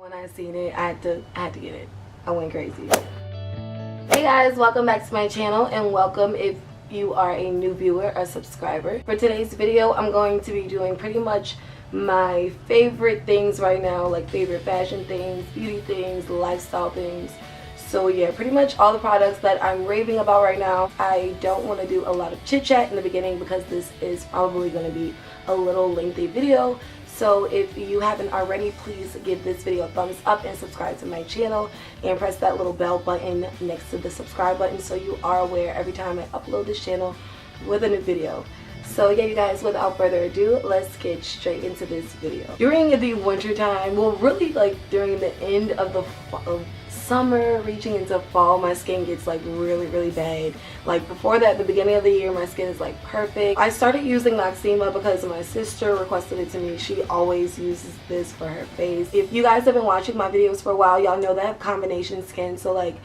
When I seen it, I had to get it. I went crazy. Hey guys, welcome back to my channel, and welcome if you are a new viewer or subscriber. For today's video, I'm going to be doing pretty much my favorite things right now, like favorite fashion things, beauty things, lifestyle things. So yeah, pretty much all the products that I'm raving about right now. I don't want to do a lot of chit chat in the beginning because this is probably going to be a little lengthy video. So if you haven't already, please give this video a thumbs up and subscribe to my channel and press that little bell button next to the subscribe button so you are aware every time I upload this channel with a new video. So yeah, you guys, without further ado, let's get straight into this video. During the winter time, well really like during the end of the summer reaching into fall, my skin gets like really bad. Like before that, the beginning of the year, my skin is like perfect. I started using Noxzema because my sister requested it to me. She always uses this for her face. If you guys have been watching my videos for a while, y'all know that I have combination skin. So like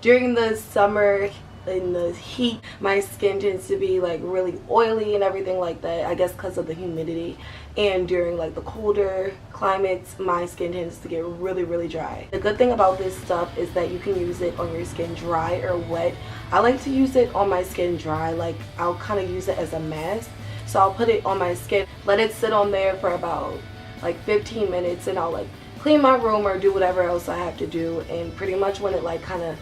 during the summer, in the heat, my skin tends to be like really oily and everything like that, I guess because of the humidity. And during like the colder climates, my skin tends to get really dry. The good thing about this stuff is that you can use it on your skin dry or wet. I like to use it on my skin dry. Like I'll kind of use it as a mask, so I'll put it on my skin, let it sit on there for about like 15 minutes, and I'll like clean my room or do whatever else I have to do. And pretty much when it like kind of,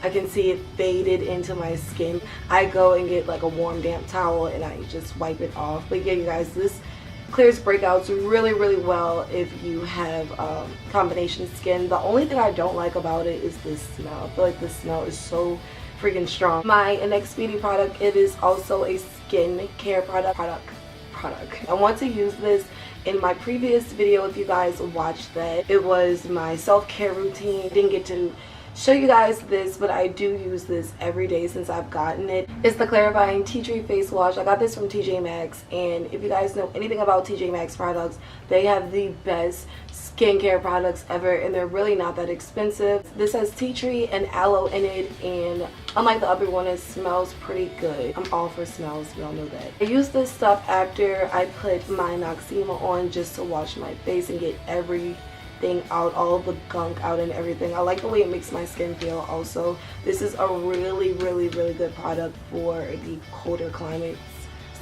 I can see it faded into my skin, I go and get like a warm damp towel and I just wipe it off. But yeah, you guys, this clears breakouts really well if you have combination skin. The only thing I don't like about it is the smell. I feel like the smell is so freaking strong. My next beauty product, it is also a skin care product. I want to use this. In my previous video, if you guys watched that, it was my self-care routine. Didn't get to show you guys this, but I do use this every day since I've gotten it. It's the clarifying tea tree face wash. I got this from TJ Maxx, and if you guys know anything about TJ Maxx products, they have the best skincare products ever, and they're really not that expensive. This has tea tree and aloe in it, and unlike the other one, it smells pretty good. I'm all for smells, y'all know that. I use this stuff after I put my Noxzema on just to wash my face and get everything out, all the gunk out and everything. I like the way it makes my skin feel also. This is a really good product for the colder climates.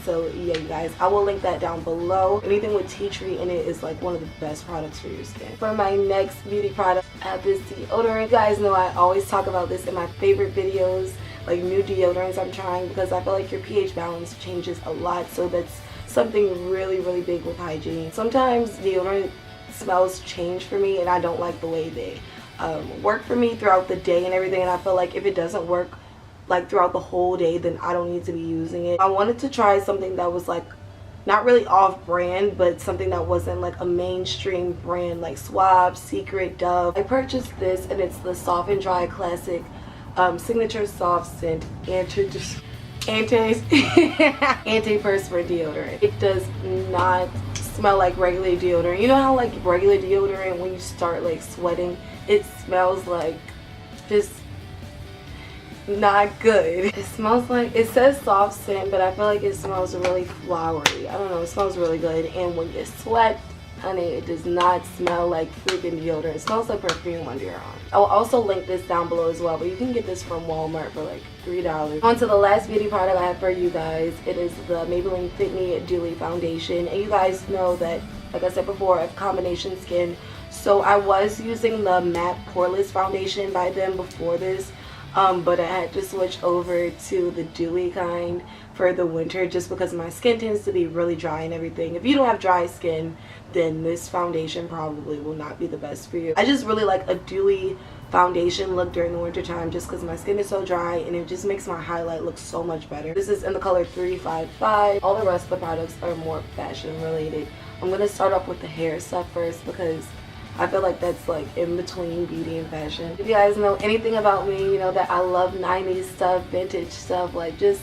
So yeah, you guys, I will link that down below. Anything with tea tree in it is like one of the best products for your skin. For my next beauty product, I have this deodorant. You guys know I always talk about this in my favorite videos, like new deodorants I'm trying, because I feel like your pH balance changes a lot. So that's something really big with hygiene. Sometimes deodorant smells change for me, and I don't like the way they work for me throughout the day and everything, and I feel like if it doesn't work like throughout the whole day, then I don't need to be using it. I wanted to try something that was like not really off-brand, but something that wasn't like a mainstream brand, like Swab, Secret, Dove. I purchased this, and it's the Soft and Dry Classic Signature Soft Scent antiperspirant deodorant. It does not smell like regular deodorant. You know how like regular deodorant, when you start like sweating, it smells like just not good. It smells like, it says soft scent, but I feel like it smells really flowery. I don't know, it smells really good. And when you sweat, honey, it does not smell like freaking deodorant. It smells like perfume under your arm. I'll also link this down below as well, but you can get this from Walmart for like $3. On to the last beauty product I have for you guys. It is the Maybelline Fit Me Dewy Foundation. And you guys know that, like I said before, I have combination skin. So I was using the matte poreless foundation by them before this. But I had to switch over to the dewy kind for the winter just because my skin tends to be really dry and everything. If you don't have dry skin, then this foundation probably will not be the best for you. I just really like a dewy foundation look during the winter time just because my skin is so dry, and it just makes my highlight look so much better. This is in the color 355. All the rest of the products are more fashion related. I'm going to start off with the hair stuff first because I feel like that's like in between beauty and fashion. If you guys know anything about me, you know that I love 90s stuff, vintage stuff, like just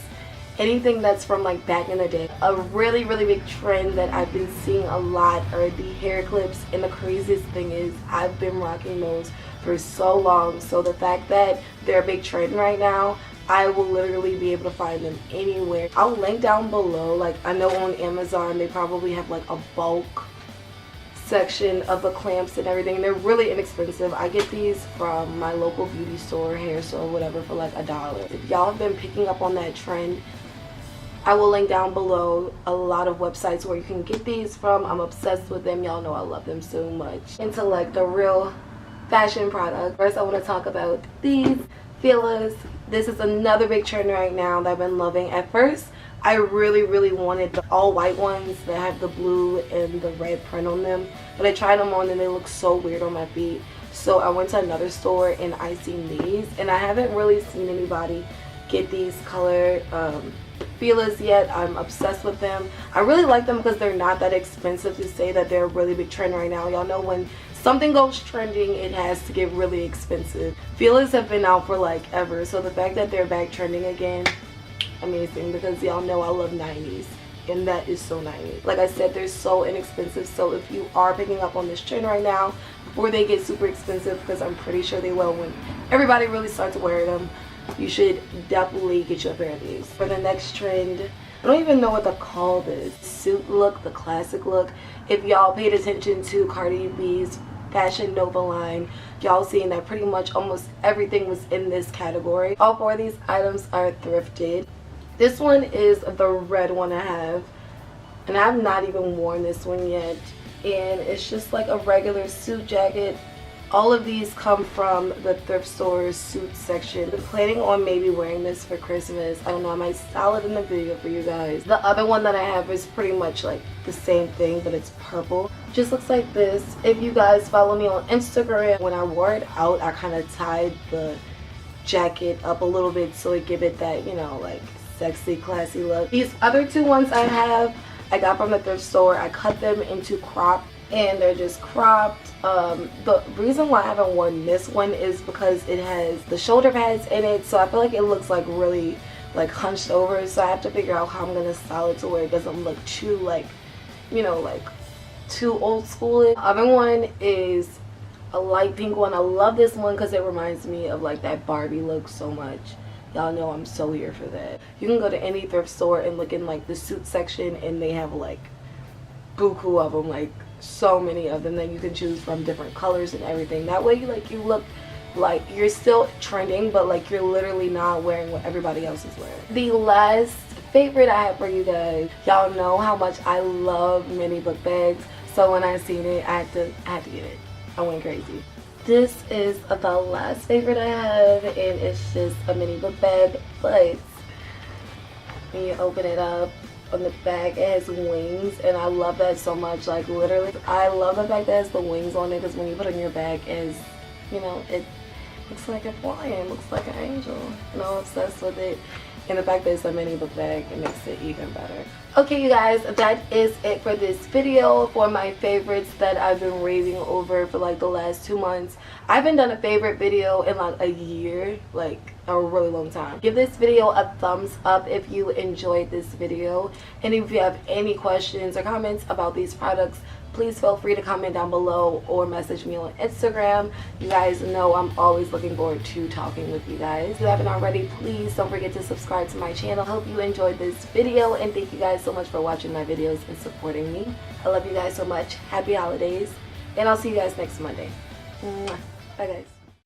anything that's from like back in the day. A really big trend that I've been seeing a lot are the hair clips, and the craziest thing is I've been rocking those for so long. So the fact that they're a big trend right now, I will literally be able to find them anywhere. I'll link down below, like I know on Amazon they probably have like a bulk section of the clamps and everything. They're really inexpensive. I get these from my local beauty store, hair store, whatever, for like $1. If y'all have been picking up on that trend, I will link down below a lot of websites where you can get these from. I'm obsessed with them. Y'all know I love them so much. Into like the real fashion product. First, I want to talk about these Filas. This is another big trend right now that I've been loving. At first, I really wanted the all white ones that have the blue and the red print on them, but I tried them on and they look so weird on my feet. So I went to another store and I seen these, and I haven't really seen anybody get these color Filas yet. I'm obsessed with them. I really like them because they're not that expensive to say that they're a really big trend right now. Y'all know when something goes trending, it has to get really expensive. Filas have been out for like ever, so the fact that they're back trending again, amazing, because y'all know I love 90s, and that is so 90s. Like I said, they're so inexpensive, so if you are picking up on this trend right now before they get super expensive, because I'm pretty sure they will when everybody really starts wearing them, you should definitely get you a pair of these. For the next trend, I don't even know what to call this. Suit look, the classic look. If y'all paid attention to Cardi B's Fashion Nova line, y'all seen that pretty much almost everything was in this category. All four of these items are thrifted. This one is the red one I have, and I have not even worn this one yet, and it's just like a regular suit jacket. All of these come from the thrift store's suit section. I'm planning on maybe wearing this for Christmas. I don't know, I might style it in the video for you guys. The other one that I have is pretty much like the same thing, but it's purple. Just looks like this. If you guys follow me on Instagram, when I wore it out, I kind of tied the jacket up a little bit so it give it that, you know, like sexy, classy look. These other two ones I have, I got from the thrift store. I cut them into crop, and they're just cropped. The reason why I haven't worn this one is because it has the shoulder pads in it, so I feel like it looks like really like hunched over, so I have to figure out how I'm gonna style it to where it doesn't look too like, you know, like too old school. The other one is a light pink one. I love this one because it reminds me of like that Barbie look so much. Y'all know I'm so here for that. You can go to any thrift store and look in like the suit section, and they have like buku of them, like so many of them that you can choose from, different colors and everything. That way you look like you're still trending, but like you're literally not wearing what everybody else is wearing. The last favorite I have for you guys, y'all know how much I love mini book bags, so when I seen it, I had to get it. I went crazy. This is the last favorite I have, and it's just a mini book bag, but when you open it up, on the back it has wings, and I love that so much. Like literally, I love the fact that it has the wings on it, because when you put it in your bag, is, you know, it looks like a flying, looks like an angel, and I'm obsessed with it. And the fact that it's a mini book bag, it makes it even better. Okay, you guys, that is it for this video for my favorites that I've been raving over for like the last 2 months. I haven't done a favorite video in like a year, like a really long time. Give this video a thumbs up if you enjoyed this video, and if you have any questions or comments about these products, please feel free to comment down below or message me on Instagram. You guys know I'm always looking forward to talking with you guys. If you haven't already, please don't forget to subscribe to my channel. Hope you enjoyed this video, and thank you guys so much for watching my videos and supporting me. I love you guys so much. Happy holidays, and I'll see you guys next Monday. Mwah. Bye guys.